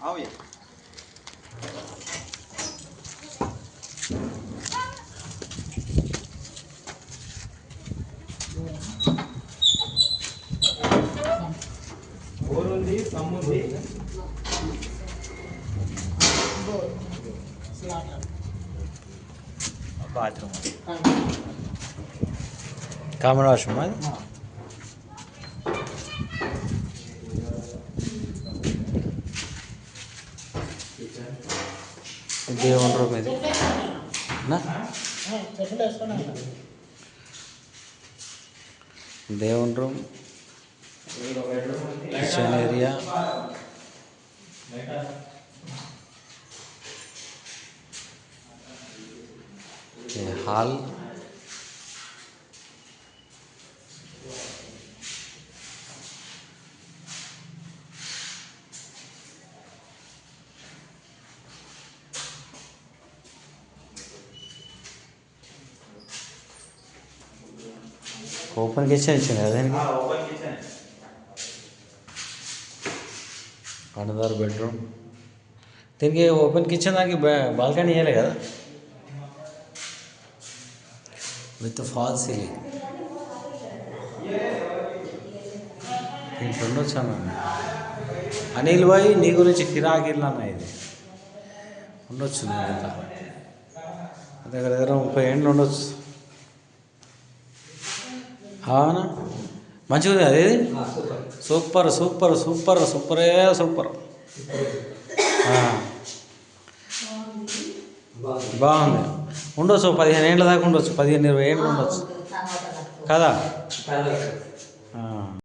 అవి బోరుంది, సమ్ముంది, bathroom, common washroom. అది దేవుని రూమ్ ఇది. దేవుని room, kitchen area, hall, open kitchen ఇచ్చింది కదా దీనికి. Another bedroom. దీనికి ఓపెన్ కిచెన్ దానికి బాల్కనీ ఇవ్వలే కదా, విత్ ఫాల్ సీలింగ్. దీంట్లో ఉండొచ్చు అన్న. అనిల్ భాయ్ నీ గురించి కిరాకిర్లు అన్న. ఇది ఉండొచ్చు నీకు దగ్గర దగ్గర 30 ఏళ్ళు ఉండొచ్చు. అవునా, మంచిగా ఉంది అది. సూపర్ సూపర్ సూపర్ సూపరే సూపర్. బాగుంది. ఉండొచ్చు 15 ఏళ్ళ దాకా ఉండొచ్చు, 15-20 ఏళ్ళు ఉండొచ్చు కదా.